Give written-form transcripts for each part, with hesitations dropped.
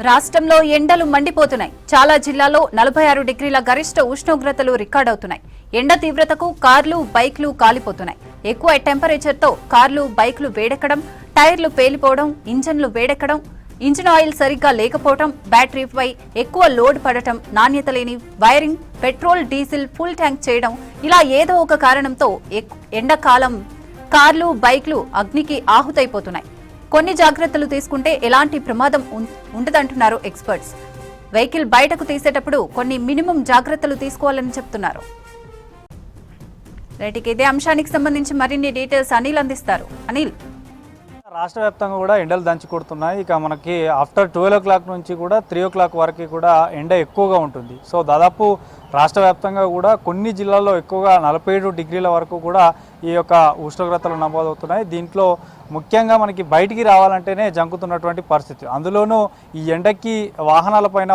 రాష్ట్రంలో ఎండలు మండిపోతున్నాయి. చాలా జిల్లాల్లో 46 డిగ్రీల గరిష్ట ఉష్ణోగ్రతలు రికార్డవుతున్నాయి. ఎండ తీవ్రతకు కార్లు, బైక్లు కాలిపోతున్నాయి. ఎక్కువ టెంపరేచర్తో కార్లు, బైక్లు వేడెక్కడం, టైర్లు పేలిపోవడం, ఇంజన్లు వేడెక్కడం, ఇంజిన్ ఆయిల్ సరిగ్గా లేకపోవడం, బ్యాటరీపై ఎక్కువ లోడ్ పడటం, నాణ్యత లేని wiring, petrol, diesel full tank చేయడం, ఇలా ఏదో ఒక కారణంతో ఎండాకాలం కార్లు, బైక్లు అగ్నికి ఆహుతైపోతున్నాయి. కొన్ని జాగ్రత్తలు తీసుకుంటే ఎలాంటి ప్రమాదం ఉండదంటున్నారు ఎక్స్పర్ట్స్. వెహికల్ బయటకు తీసేటప్పుడు కొన్ని మినిమం జాగ్రత్తలు తీసుకోవాలని చెప్తున్నారు. ఇదే అంశానికి సంబంధించి మరిన్ని డీటెయిల్స్ అనిల్ అందిస్తారు. అనిల్, రాష్ట్ర వ్యాప్తంగా కూడా ఎండలు దంచి కొడుతున్నాయి. ఇక మనకి ఆఫ్టర్ 12 o'clock నుంచి కూడా 3 o'clock వరకు కూడా ఎండ ఎక్కువగా ఉంటుంది. సో దాదాపు రాష్ట్ర వ్యాప్తంగా కూడా కొన్ని జిల్లాల్లో ఎక్కువగా 47 డిగ్రీల వరకు కూడా ఈ యొక్క ఉష్ణోగ్రతలు నమోదవుతున్నాయి. దీంట్లో ముఖ్యంగా మనకి బయటికి రావాలంటేనే జంకుతున్నటువంటి పరిస్థితి. అందులోనూ ఈ ఎండకి వాహనాలపైన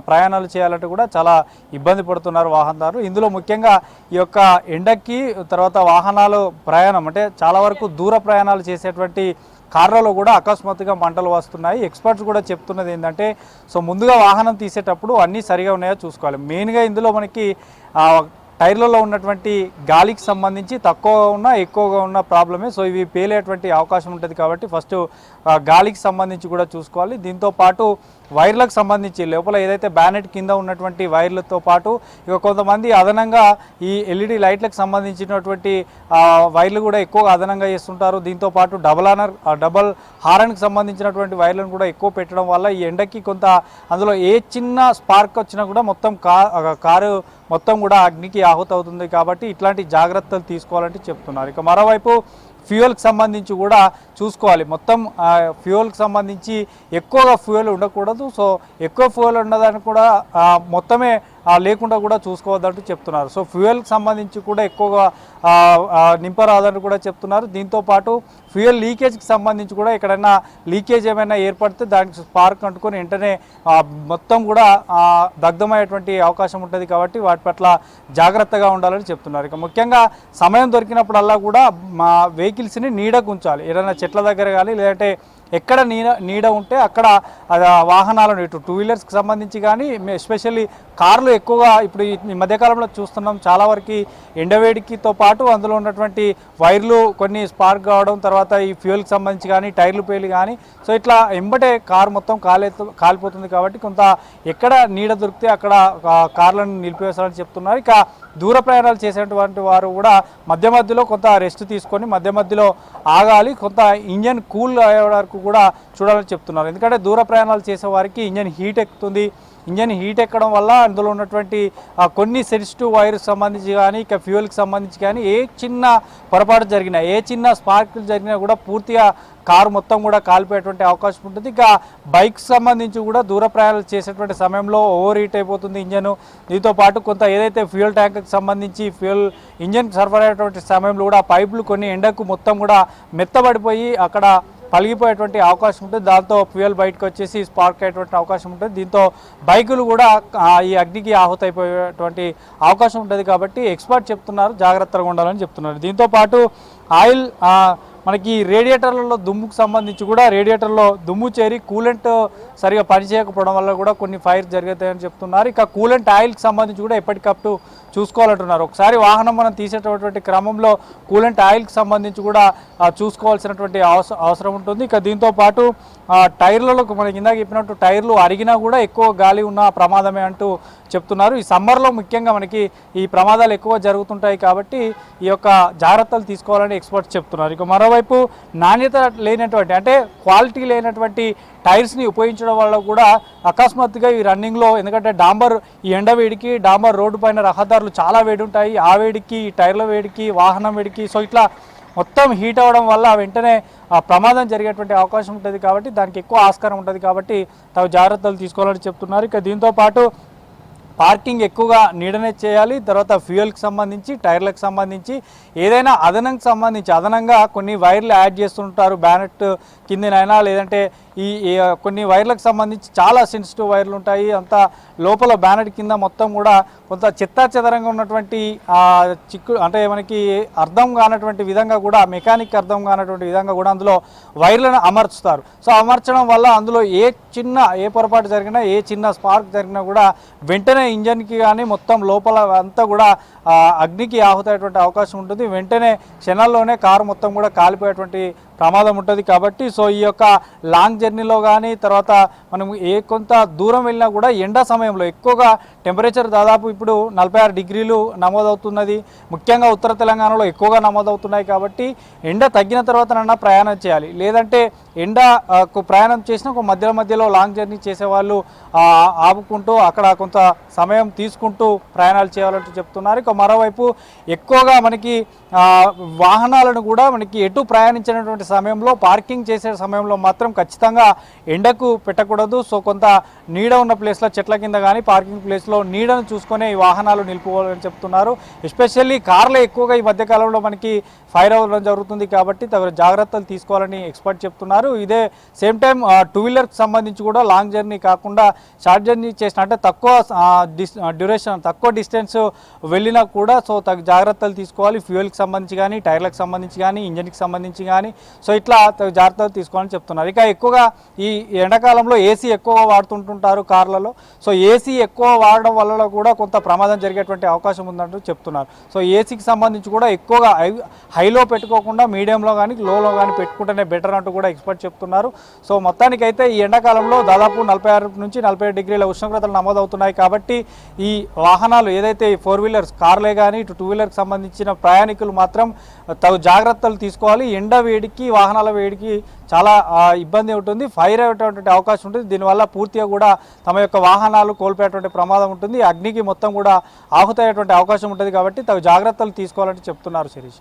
ప్రయాణాలు చేయాలంటే కూడా చాలా ఇబ్బంది పడుతున్నారు వాహనదారులు. ఇందులో ముఖ్యంగా ఈ యొక్క ఎండకి తర్వాత వాహనాలు ప్రయాణం అంటే చాలా వరకు దూర ప్రయాణాలు చేసేటువంటి కార్లలో కూడా అకస్మాత్తుగా మంటలు వస్తున్నాయి. ఎక్స్పర్ట్స్ కూడా చెప్తున్నది ఏంటంటే ముందుగా వాహనం తీసేటప్పుడు అన్నీ సరిగా ఉన్నాయో చూసుకోవాలి. మెయిన్గా ఇందులో మనకి టైర్లలో ఉన్నటువంటి గాలికి సంబంధించి తక్కువగా ఉన్నా ఎక్కువగా ఉన్న ప్రాబ్లమే. సో ఇవి పేలేటువంటి అవకాశం ఉంటుంది కాబట్టి ఫస్ట్ గాలికి సంబంధించి కూడా చూసుకోవాలి. దీంతో పాటు వైర్లకు సంబంధించి లోపల ఏదైతే బ్యానెట్ కింద ఉన్నటువంటి వైర్లతో పాటు ఇక కొంతమంది అదనంగా ఈ ఎల్ఈడి లైట్లకు సంబంధించినటువంటి వైర్లు కూడా ఎక్కువగా అదనంగా చేస్తుంటారు. దీంతో పాటు డబల్ హారన్కి సంబంధించినటువంటి వైర్లను కూడా ఎక్కువ పెట్టడం వల్ల ఈ ఎండకి కొంత అందులో ఏ చిన్న స్పార్క్ వచ్చినా కూడా మొత్తం కారు మొత్తం కూడా అగ్నికి ఆహుతవుతుంది. కాబట్టి ఇట్లాంటి జాగ్రత్తలు తీసుకోవాలంటే చెప్తున్నారు. ఇక మరోవైపు ఫ్యూయల్కి సంబంధించి కూడా చూసుకోవాలి. మొత్తం ఫ్యూయల్కి సంబంధించి ఎక్కువగా ఫ్యూయల్ ఉండకూడదు. సో ఎక్కువ ఫ్యూయల్ ఉండదని కూడా మొత్తమే లేకుండా కూడా చూసుకోవద్దంటూ చెప్తున్నారు. సో ఫ్యూయల్కి సంబంధించి కూడా ఎక్కువగా నింపరాదని కూడా చెప్తున్నారు. దీంతోపాటు ఫ్యూయల్ లీకేజ్కి సంబంధించి కూడా ఎక్కడైనా లీకేజ్ ఏమైనా ఏర్పడితే దానికి స్పార్క్ అంటుకొని వెంటనే మొత్తం కూడా దగ్ధమయ్యేటువంటి అవకాశం ఉంటుంది. కాబట్టి వాటి పట్ల జాగ్రత్తగా ఉండాలని చెప్తున్నారు. ఇక ముఖ్యంగా సమయం దొరికినప్పుడల్లా కూడా మా వెహికల్స్ని నీడకు ఉంచాలి. ఏదైనా చెట్ల దగ్గర కానీ లేదంటే ఎక్కడ నీడ ఉంటే అక్కడ వాహనాలను ఇటు 2 వీలర్స్కి సంబంధించి కానీ ఎస్పెషల్లీ కార్లు ఎక్కువగా ఇప్పుడు ఈ మధ్యకాలంలో చూస్తున్నాం. చాలా వరకు ఎండవేడికితో పాటు అందులో ఉన్నటువంటి వైర్లు కొన్ని స్పార్క్ కావడం, తర్వాత ఈ ఫ్యూయల్కి సంబంధించి కానీ టైర్లు పేలి కానీ సో ఇట్లా ఎంబటే కారు మొత్తం కాలిపోతుంది. కాబట్టి కొంత ఎక్కడ నీడ దొరికితే అక్కడ కార్లను నిలిపివేస్తారని చెప్తున్నారు. ఇక దూర ప్రయాణాలు చేసేటువంటి వారు కూడా మధ్య మధ్యలో కొంత రెస్ట్ తీసుకొని మధ్య మధ్యలో ఆగాలి. కొంత ఇంజన్ కూల్ అయ్యే వరకు కూడా చూడాలని చెప్తున్నారు. ఎందుకంటే దూర ప్రయాణాలు చేసే వారికి ఇంజన్ హీట్ ఎక్కుతుంది. ఇంజన్ హీట్ ఎక్కడం వల్ల అందులో ఉన్నటువంటి కొన్ని సెన్సిటివ్ వైర్కి సంబంధించి కానీ ఇక ఫ్యూయల్కి సంబంధించి కానీ ఏ చిన్న పొరపాటు జరిగినా ఏ చిన్న స్పార్కులు జరిగినా కూడా పూర్తిగా కారు మొత్తం కూడా కాలిపోయేటువంటి అవకాశం ఉంటుంది. ఇక బైక్ సంబంధించి కూడా దూర ప్రయాణాలు చేసేటువంటి సమయంలో ఓవర్ హీట్ అయిపోతుంది ఇంజన్. దీంతో పాటు కొంత ఏదైతే ఫ్యూయల్ ట్యాంక్కి సంబంధించి ఫ్యూయల్ ఇంజన్ సరఫరా అయ్యేటువంటి సమయంలో కూడా పైపులు కొన్ని ఎండకు మొత్తం కూడా మెత్తబడిపోయి అక్కడ పలిగిపోయేటువంటి అవకాశం ఉంటుంది. దాంతో ఫ్యూయల్ బయటకు వచ్చేసి స్పార్క్ అయ్యేటువంటి అవకాశం ఉంటుంది. దీంతో బైకులు కూడా ఈ అగ్నికి ఆహుతైపోయేటువంటి అవకాశం ఉంటుంది. కాబట్టి ఎక్స్పర్ట్ చెప్తున్నారు జాగ్రత్తగా ఉండాలని చెప్తున్నారు. దీంతోపాటు ఆయిల్ మనకి రేడియేటర్లలో దుమ్ముకు సంబంధించి కూడా రేడియేటర్లో దుమ్ము చేరి కూలెంట్ సరిగా పనిచేయకపోవడం వల్ల కూడా కొన్ని ఫైర్ జరుగుతాయని చెప్తున్నారు. ఇక కూలెంట్ ఆయిల్కి సంబంధించి కూడా ఎప్పటికప్పుడు చూసుకోవాలంటున్నారు. ఒకసారి వాహనం మనం తీసేటటువంటి క్రమంలో కూలెంట్ ఆయిల్కి సంబంధించి కూడా చూసుకోవాల్సినటువంటి అవసరం ఉంటుంది. ఇక దీంతోపాటు టైర్లలో మనకి ఇందాక చెప్పినట్టు టైర్లు అరిగినా కూడా ఎక్కువ గాలి ఉన్న ప్రమాదమే అంటూ చెప్తున్నారు. ఈ సమ్మర్లో ముఖ్యంగా మనకి ఈ ప్రమాదాలు ఎక్కువ జరుగుతుంటాయి. కాబట్టి ఈ యొక్క జాగ్రత్తలు తీసుకోవాలని ఎక్స్పర్ట్స్ చెప్తున్నారు. ఇక మరోవైపు నాణ్యత లేనటువంటి అంటే క్వాలిటీ లేనటువంటి టైర్స్ని ఉపయోగించడం వల్ల కూడా అకస్మాత్తుగా ఈ రన్నింగ్లో ఎందుకంటే ఈ ఎండవేడికి డాంబర్ రోడ్డు పైన రహదారులు చాలా వేడి ఉంటాయి. ఆ వేడికి ఈ టైర్ల వేడికి వాహనం వేడికి సో ఇట్లా మొత్తం హీట్ అవ్వడం వల్ల వెంటనే ప్రమాదం జరిగేటువంటి అవకాశం ఉంటుంది. కాబట్టి దానికి ఎక్కువ ఆస్కారం ఉంటుంది. కాబట్టి తగు జాగ్రత్తలు తీసుకోవాలని చెప్తున్నారు. ఇక దీంతోపాటు పార్కింగ్ ఎక్కువగా నీడనే చేయాలి. తర్వాత ఫ్యూయల్కి సంబంధించి, టైర్లకు సంబంధించి, ఏదైనా అదనంగా కొన్ని వైర్లు యాడ్ చేస్తుంటారు బ్యానెట్ కిందనైనా, లేదంటే ఈ కొన్ని వైర్లకు సంబంధించి చాలా సెన్సిటివ్ వైర్లు ఉంటాయి. అంతా లోపల బ్యానెట్ కింద మొత్తం కూడా కొంత చెత్తాచెదరంగా ఉన్నటువంటి చిక్కు అంటే మనకి అర్థం కానటువంటి విధంగా కూడా, మెకానిక్ అర్థం కానటువంటి విధంగా కూడా అందులో వైర్లను అమర్చుతారు. సో అమర్చడం వల్ల అందులో ఏ పొరపాటు జరిగినా, ఏ చిన్న స్పార్క్ జరిగినా కూడా వెంటనే ఇంజన్కి కానీ మొత్తం లోపల అంతా కూడా అగ్నికి ఆహుతయ్యేటువంటి అవకాశం ఉంటుంది. వెంటనే క్షణాల్లోనే కారు మొత్తం కూడా కాలిపోయేటువంటి ప్రమాదం ఉంటుంది. కాబట్టి సో ఈ యొక్క లాంగ్ జర్నీలో కానీ, తర్వాత మనం కొంత దూరం వెళ్ళినా కూడా ఎండ సమయంలో ఎక్కువగా టెంపరేచర్ దాదాపు ఇప్పుడు 46 డిగ్రీలు నమోదవుతున్నది. ముఖ్యంగా ఉత్తర తెలంగాణలో ఎక్కువగా నమోదవుతున్నాయి. కాబట్టి ఎండ తగ్గిన తర్వాతనన్నా ప్రయాణం చేయాలి. లేదంటే ప్రయాణం చేసిన మధ్యలో లాంగ్ జర్నీ చేసేవాళ్ళు ఆపుకుంటూ అక్కడ కొంత సమయం తీసుకుంటూ ప్రయాణాలు చేయాలంటూ చెప్తున్నారు. ఇక మరోవైపు ఎక్కువగా మనకి వాహనాలను కూడా మనకి ఎటు ప్రయాణించినటువంటి సమయంలో, పార్కింగ్ చేసే సమయంలో మాత్రం ఖచ్చితంగా ఎండకు పెట్టకూడదు. సో కొంత నీడ ఉన్న ప్లేస్లో, చెట్ల కింద కానీ పార్కింగ్ ప్లేస్లో నీడను చూసుకొని ఈ వాహనాలు నిలుపుకోవాలని చెప్తున్నారు. ఎస్పెషల్లీ కార్లో ఎక్కువగా ఈ మధ్యకాలంలో మనకి ఫైర్ అవ్వడం జరుగుతుంది. కాబట్టి తగిన జాగ్రత్తలు తీసుకోవాలని ఎక్స్పర్ట్ చెప్తున్నారు. ఇదే సేమ్ టైం టూ వీలర్కి సంబంధించి కూడా లాంగ్ జర్నీ కాకుండా షార్ట్ జర్నీ చేసిన, అంటే తక్కువ డ్యూరేషన్, తక్కువ డిస్టెన్స్ వెళ్ళినా కూడా సో జాగ్రత్తలు తీసుకోవాలి. ఫ్యూయల్కి సంబంధించి కానీ, టైర్లకు సంబంధించి కానీ, ఇంజన్కి సంబంధించి కానీ, సో ఇట్లా జాగ్రత్తలు తీసుకోవాలని చెప్తున్నారు. ఇక ఎక్కువగా ఈ ఎండాకాలంలో ఏసీ ఎక్కువగా వాడుతుంటుంటారు కార్లలో. సో ఏసీ ఎక్కువ వాడడం వల్ల కూడా కొంత ప్రమాదం జరిగేటువంటి అవకాశం ఉందంటూ చెప్తున్నారు. సో ఏసీకి సంబంధించి కూడా ఎక్కువగా హైలో పెట్టుకోకుండా మీడియంలో కానీ, లోలో కానీ పెట్టుకుంటేనే బెటర్ అంటూ కూడా ఎక్స్పర్ట్ చెప్తున్నారు. సో మొత్తానికైతే ఈ ఎండాకాలంలో దాదాపు 46 నుంచి 47 డిగ్రీల ఉష్ణోగ్రతలు నమోదవుతున్నాయి. కాబట్టి ఈ వాహనాలు ఏదైతే 4 వీలర్స్, కార్లే కానీ, ఇటు 2 వీలర్కి సంబంధించిన ప్రయాణికులు మాత్రం తగు జాగ్రత్తలు తీసుకోవాలి. ఎండ వేడికి, వాహనాల వేడికి చాలా ఇబ్బంది ఉంటుంది. ఫైర్ అయ్యేటువంటి అవకాశం ఉంటుంది. దీనివల్ల పూర్తిగా కూడా తమ యొక్క వాహనాలు కోల్పోయేటువంటి ప్రమాదం ఉంటుంది. అగ్నికి మొత్తం కూడా ఆహుతయ్యేటువంటి అవకాశం ఉంటుంది. కాబట్టి తగు జాగ్రత్తలు తీసుకోవాలని చెప్తున్నారు శిరీష.